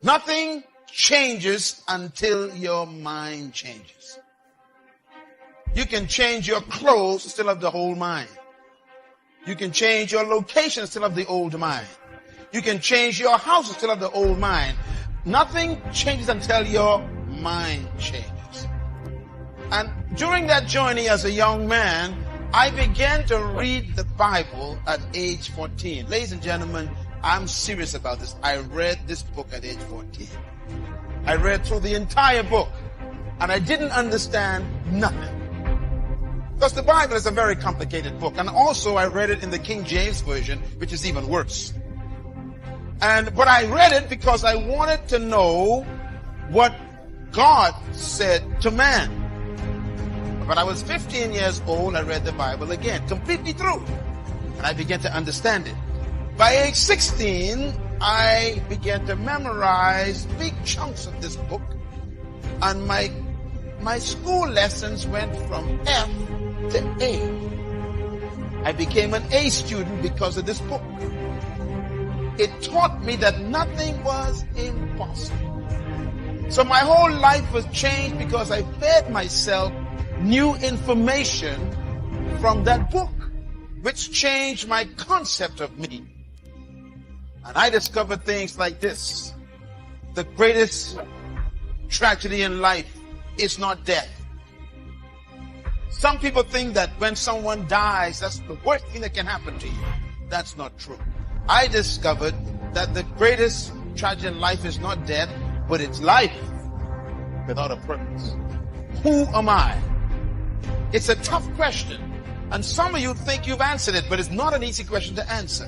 Nothing changes until your mind changes. You can change your clothes, still have the whole mind. You can change your location, still have the old mind. You can change your house, still have the old mind. Nothing changes until your mind changes. And during that journey as a young man, I began to read the Bible at age 14. Ladies and gentlemen, I'm serious about this. I read this book at age 14. I read through the entire book, and I didn't understand nothing. Because the Bible is a very complicated book. And also I read it in the King James Version, which is even worse. But I read it because I wanted to know what God said to man. When I was 15 years old, I read the Bible again, completely through. And I began to understand it. By age 16, I began to memorize big chunks of this book. And my school lessons went from F to A. I became an A student because of this book. It taught me that nothing was impossible. So my whole life was changed because I fed myself new information from that book, which changed my concept of me. And I discovered things like this. The greatest tragedy in life is not death. Some people think that when someone dies, that's the worst thing that can happen to you. That's not true. I discovered that the greatest tragedy in life is not death, but it's life without a purpose. Who am I? It's a tough question. And some of you think you've answered it, but it's not an easy question to answer.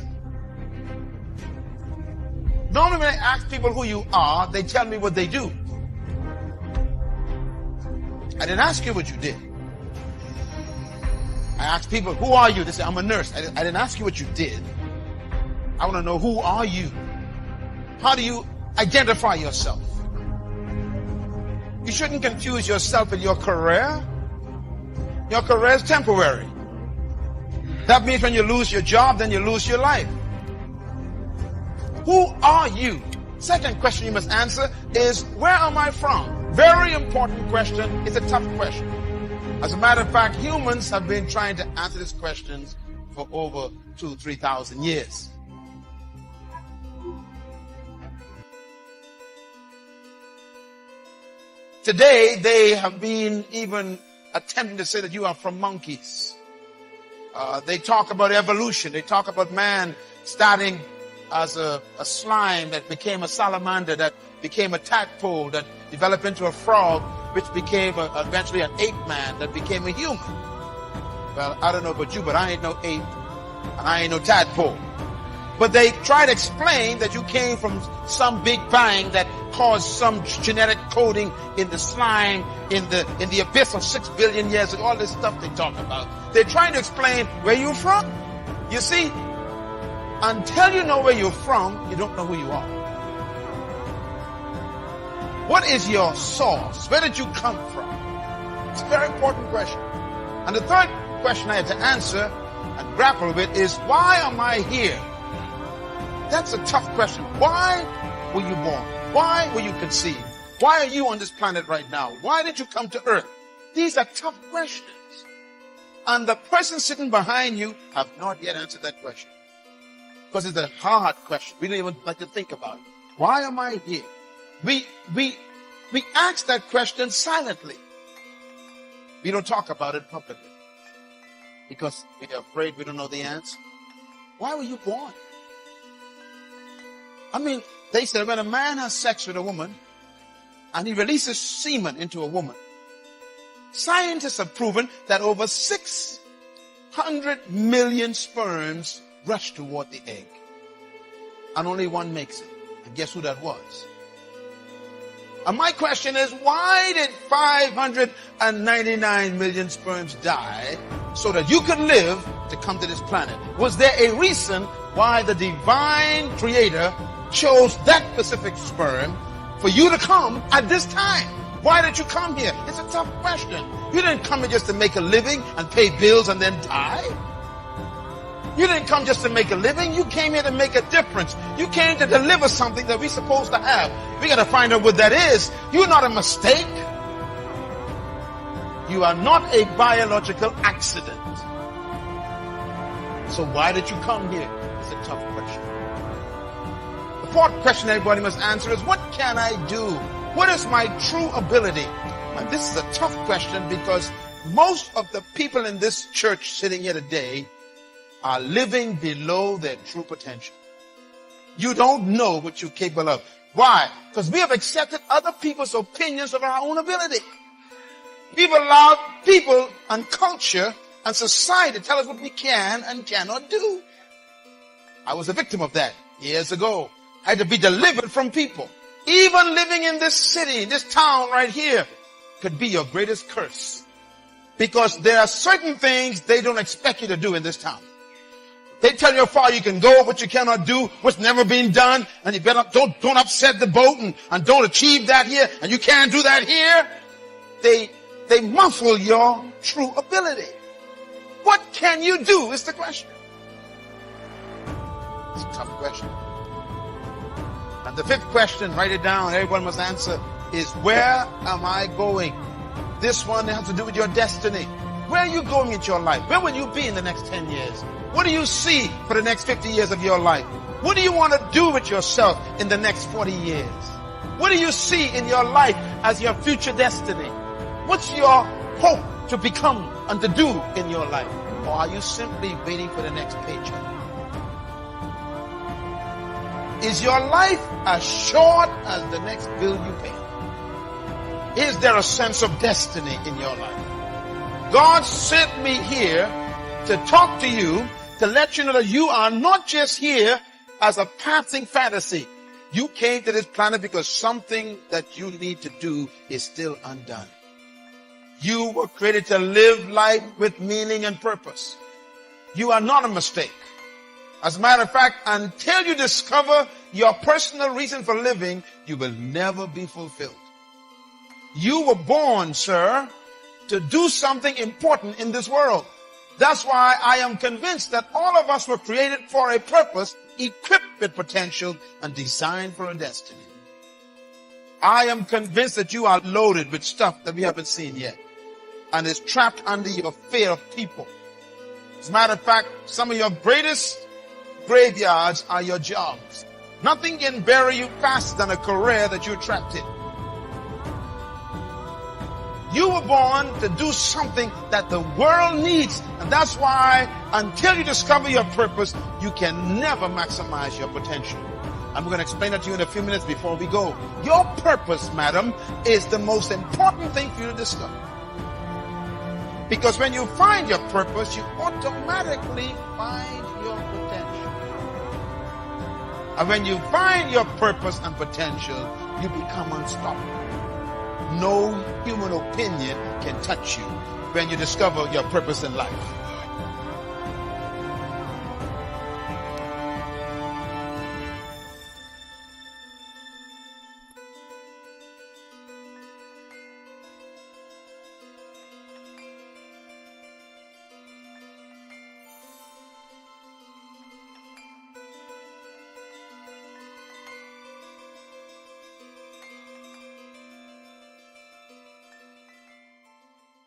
Normally when I ask people who you are, they tell me what they do. I didn't ask you what you did. I asked people, who are you? They say, I'm a nurse. I didn't ask you what you did. I want to know, who are you? How do you identify yourself? You shouldn't confuse yourself with your career. Your career is temporary. That means when you lose your job, then you lose your life. Who are you? Second question you must answer is, where am I from? Very important question. It's a tough question. As a matter of fact, humans have been trying to answer these questions for over 2,000-3,000 years. Today, they have been even attempting to say that you are from monkeys. They talk about evolution. They talk about man starting as a slime that became a salamander, that became a tadpole, that developed into a frog, which became eventually an ape man, that became a human. Well, I don't know about you, but I ain't no ape, and I ain't no tadpole. But they try to explain that you came from some big bang that caused some genetic coding in the slime, in the abyss of 6 billion years ago, all this stuff they talk about. They're trying to explain where you're from. You see, until you know where you're from, you don't know who you are. What is your source? Where did you come from? It's a very important question. And the third question I had to answer and grapple with is, why am I here? That's a tough question. Why were you born? Why were you conceived? Why are you on this planet right now? Why did you come to earth? These are tough questions. And the person sitting behind you have not yet answered that question. Because it's a hard question. We don't even like to think about it. Why am I here? We ask that question silently. We don't talk about it publicly. Because we are afraid we don't know the answer. Why were you born? I mean, they said when a man has sex with a woman and he releases semen into a woman, scientists have proven that over 600 million sperms rush toward the egg. And only one makes it. And guess who that was? And my question is, why did 599 million sperms die so that you could live to come to this planet? Was there a reason why the divine creator chose that specific sperm for you to come at this time? Why did you come here? It's a tough question. You didn't come here just to make a living and pay bills and then die. You didn't come just to make a living. You came here to make a difference. You came to deliver something that we're supposed to have. We got to find out what that is. You're not a mistake. You are not a biological accident. So why did you come here? It's a tough question. The fourth question everybody must answer is, what can I do? What is my true ability? And this is a tough question because most of the people in this church sitting here today are living below their true potential. You don't know what you're capable of. Why? Because we have accepted other people's opinions of our own ability. We've allowed people and culture and society to tell us what we can and cannot do. I was a victim of that years ago. I had to be delivered from people. Even living in this city, this town right here, could be your greatest curse. Because there are certain things they don't expect you to do in this town. They tell you how far you can go, what you cannot do, what's never been done, and you better don't upset the boat and don't achieve that here, and you can't do that here. They muffle your true ability. What can you do is the question. It's a tough question. And the fifth question, write it down, everyone must answer, is where am I going? This one has to do with your destiny. Where are you going in your life? Where will you be in the next 10 years? What do you see for the next 50 years of your life? What do you want to do with yourself in the next 40 years? What do you see in your life as your future destiny? What's your hope to become and to do in your life? Or are you simply waiting for the next paycheck? Is your life as short as the next bill you pay? Is there a sense of destiny in your life? God sent me here to talk to you, to let you know that you are not just here as a passing fantasy. You came to this planet because something that you need to do is still undone. You were created to live life with meaning and purpose. You are not a mistake. As a matter of fact, until you discover your personal reason for living, you will never be fulfilled. You were born, sir, to do something important in this world. That's why I am convinced that all of us were created for a purpose, equipped with potential, and designed for a destiny. I am convinced that you are loaded with stuff that we haven't seen yet, and is trapped under your fear of people. As a matter of fact, some of your greatest graveyards are your jobs. Nothing can bury you faster than a career that you're trapped in. You were born to do something that the world needs. And that's why until you discover your purpose, you can never maximize your potential. I'm going to explain that to you in a few minutes before we go. Your purpose, madam, is the most important thing for you to discover. Because when you find your purpose, you automatically find your potential. And when you find your purpose and potential, you become unstoppable. No human opinion can touch you when you discover your purpose in life.